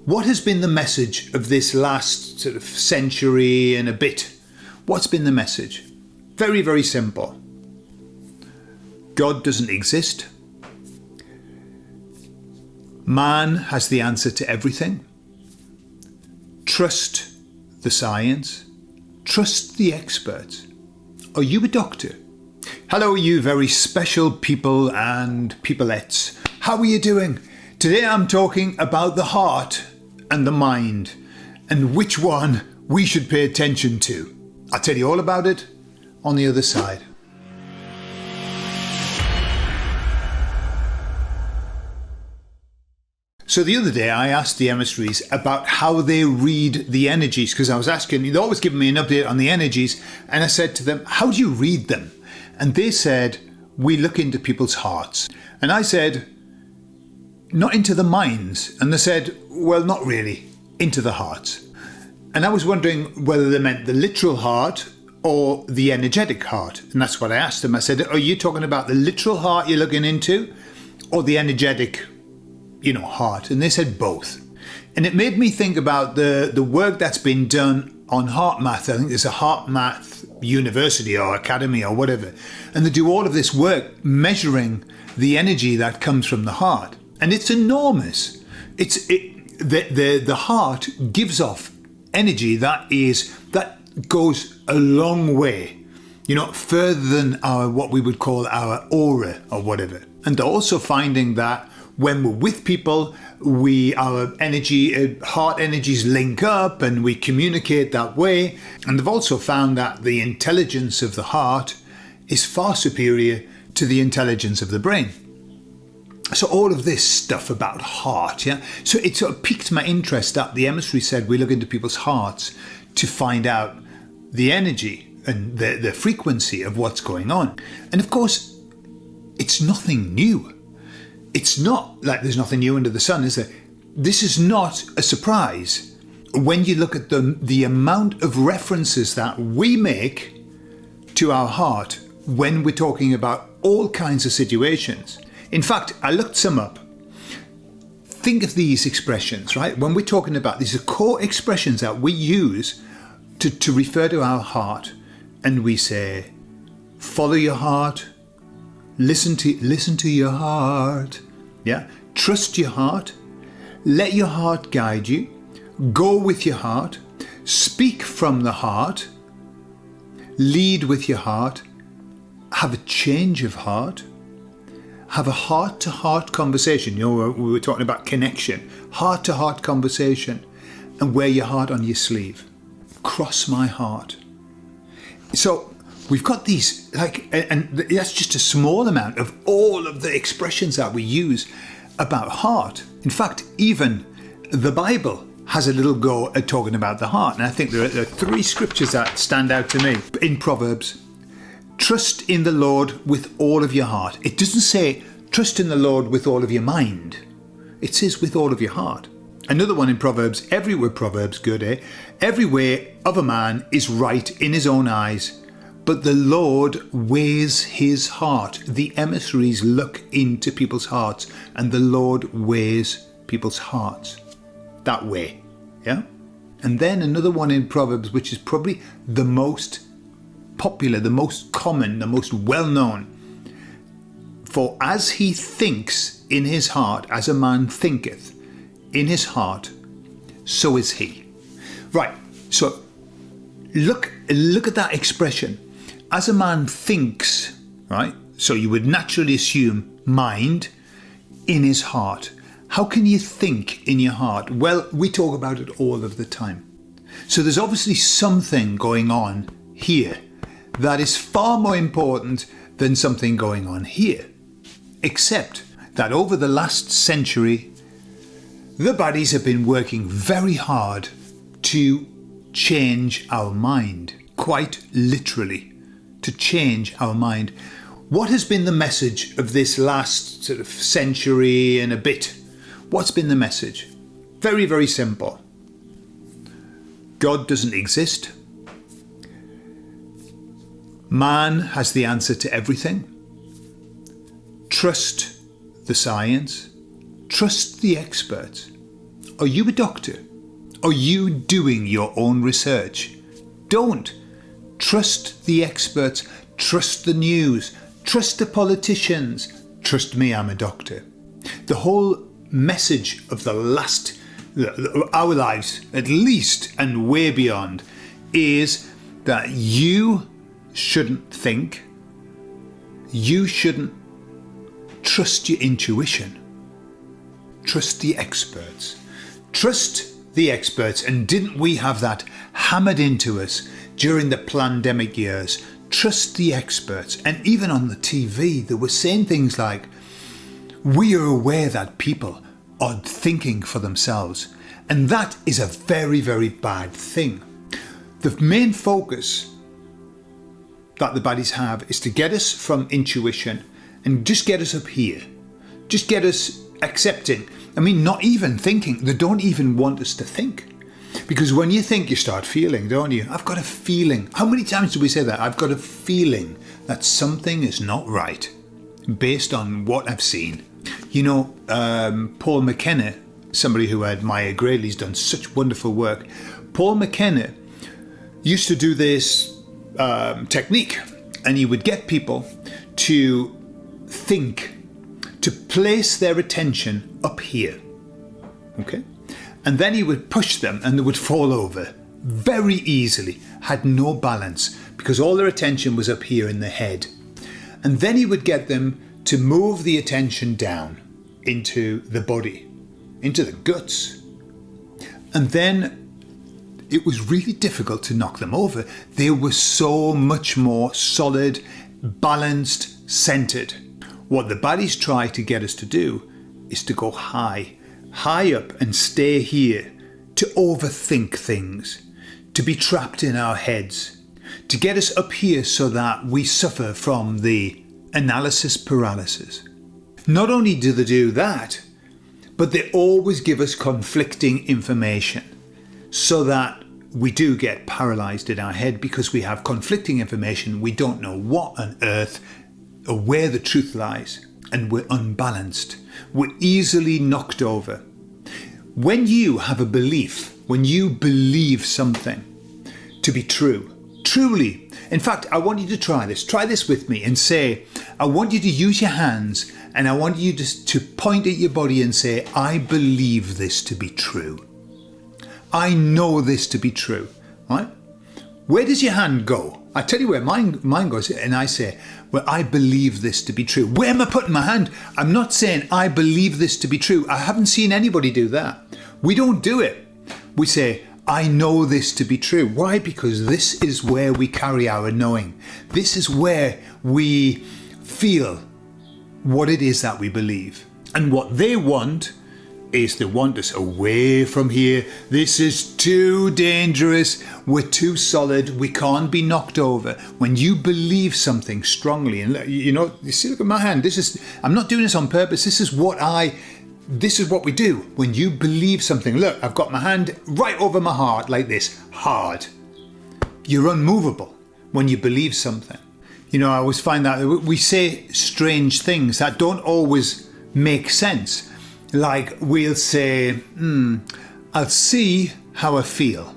What has been the message of this last sort of century and a bit? What's been the message? Very, very simple. God doesn't exist. Man has the answer to everything. Trust the science. Trust the experts. Are you a doctor? Hello, you very special people and peopleettes. How are you doing? Today I'm talking about the heart and the mind and which one we should pay attention to. I'll tell you all about it on the other side. So the other day I asked the emissaries about how they read the energies, because I was asking, they'd always given me an update on the energies, and I said to them, how do you read them? And they said, we look into people's hearts. And I said, not into the minds. And they said, well, not really, into the hearts. And I was wondering whether they meant the literal heart or the energetic heart. And that's what I asked them. I said, are you talking about the literal heart you're looking into or the energetic, heart? And they said both. And it made me think about the work that's been done on heart math. I think there's a heart math university or academy or whatever. And they do all of this work measuring the energy that comes from the heart. And it's enormous. The heart gives off energy that goes a long way, further than what we would call our aura or whatever. And they're also finding that when we're with people, our energy, heart energies link up and we communicate that way. And they've also found that the intelligence of the heart is far superior to the intelligence of the brain. So all of this stuff about heart, so it sort of piqued my interest that the emissary said we look into people's hearts to find out the energy and the frequency of what's going on. And of course, it's nothing new. It's not like there's nothing new under the sun, is there? This is not a surprise when you look at the amount of references that we make to our heart when we're talking about all kinds of situations. In fact, I looked some up. Think of these expressions, right? When we're talking about these are core expressions that we use to refer to our heart, and we say, follow your heart, listen to your heart, trust your heart, let your heart guide you, go with your heart, speak from the heart, lead with your heart, have a change of heart, have a heart-to-heart conversation. We were talking about connection, heart-to-heart conversation, and wear your heart on your sleeve. Cross my heart. So we've got these, and that's just a small amount of all of the expressions that we use about heart. In fact, even the Bible has a little go at talking about the heart. And I think there are three scriptures that stand out to me. In Proverbs, trust in the Lord with all of your heart. It doesn't say trust in the Lord with all of your mind. It says with all of your heart. Another one in Proverbs, every way of a man is right in his own eyes, but the Lord weighs his heart. The emissaries look into people's hearts, and the Lord weighs people's hearts that way. And then another one in Proverbs, which is probably the most popular, the most common, the most well-known. For as he thinks in his heart, as a man thinketh in his heart, so is he. Right, so look at that expression. As a man thinks, right? So you would naturally assume mind in his heart. How can you think in your heart? Well, we talk about it all of the time. So there's obviously something going on here that is far more important than something going on here. Except that over the last century, the baddies have been working very hard to change our mind, quite literally, to change our mind. What has been the message of this last sort of century and a bit? What's been the message? Very, very simple. God doesn't exist. Man has the answer to everything. Trust the science. Trust the experts. Are you a doctor? Are you doing your own research? Don't. Trust the experts. Trust the news. Trust the politicians. Trust me, I'm a doctor. The whole message of our lives, at least, and way beyond, is that you shouldn't think, you shouldn't trust your intuition. Trust the experts. Trust the experts. And didn't we have that hammered into us during the pandemic years? Trust the experts. And even on the TV, they were saying things like, we are aware that people are thinking for themselves. And that is a very, very bad thing. The main focus that the baddies have is to get us from intuition and just get us up here. Just get us accepting. I mean, not even thinking. They don't even want us to think. Because when you think, you start feeling, don't you? I've got a feeling. How many times do we say that? I've got a feeling that something is not right based on what I've seen. You know, Paul McKenna, somebody who I admire greatly, he's done such wonderful work. Paul McKenna used to do this technique, and he would get people to think, to place their attention up here, okay? And then he would push them and they would fall over very easily, had no balance, because all their attention was up here in the head. And then he would get them to move the attention down into the body, into the guts. And then it was really difficult to knock them over. They were so much more solid, balanced, centered. What the baddies try to get us to do is to go high up and stay here, to overthink things, to be trapped in our heads, to get us up here so that we suffer from the analysis paralysis. Not only do they do that, but they always give us conflicting information so that we do get paralyzed in our head because we have conflicting information. We don't know what on earth or where the truth lies, and we're unbalanced. We're easily knocked over. When you have a belief, when you believe something to be true, truly, in fact, I want you to try this with me and say, I want you to use your hands and I want you to point at your body and say, I believe this to be true. I know this to be true, right? Where does your hand go? I tell you where mine goes, and I say, well, I believe this to be true. Where am I putting my hand? I'm not saying I believe this to be true. I haven't seen anybody do that. We don't do it. We say, I know this to be true. Why? Because this is where we carry our knowing. This is where we feel what it is that we believe. And what they want is they want us away from here. This is too dangerous. We're too solid. We can't be knocked over. When you believe something strongly, and you see, look at my hand. I'm not doing this on purpose. This is what we do. When you believe something, look, I've got my hand right over my heart like this, hard. You're unmovable when you believe something. I always find that we say strange things that don't always make sense. Like we'll say, I'll see how I feel.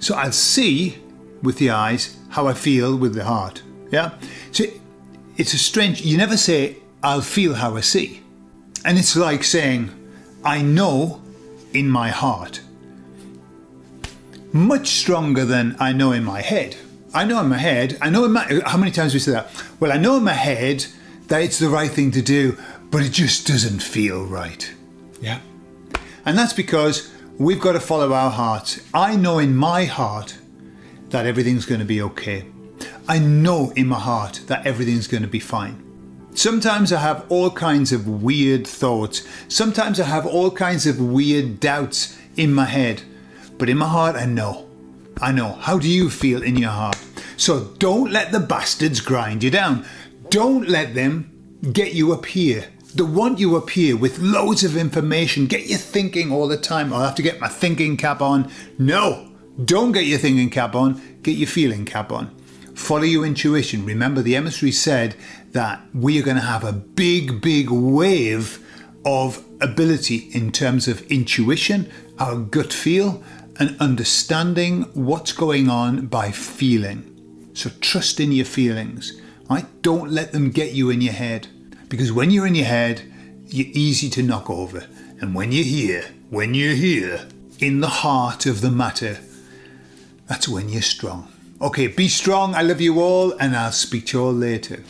So I'll see with the eyes how I feel with the heart. Yeah? So it's a strange, you never say, I'll feel how I see. And it's like saying, I know in my heart. Much stronger than I know in my head. I know in my head, how many times we say that? Well, I know in my head that it's the right thing to do, but it just doesn't feel right. Yeah. And that's because we've got to follow our hearts. I know in my heart that everything's going to be okay. I know in my heart that everything's going to be fine. Sometimes I have all kinds of weird thoughts. Sometimes I have all kinds of weird doubts in my head. But in my heart, I know. How do you feel in your heart? So don't let the bastards grind you down. Don't let them get you up here. They want you up here with loads of information. Get you thinking all the time. I'll have to get my thinking cap on. No, don't get your thinking cap on. Get your feeling cap on. Follow your intuition. Remember, the emissary said that we are going to have a big, big wave of ability in terms of intuition, our gut feel, and understanding what's going on by feeling. So trust in your feelings, right? Don't let them get you in your head, because when you're in your head, you're easy to knock over. And when you're here, in the heart of the matter, that's when you're strong. Okay, be strong. I love you all, and I'll speak to you all later.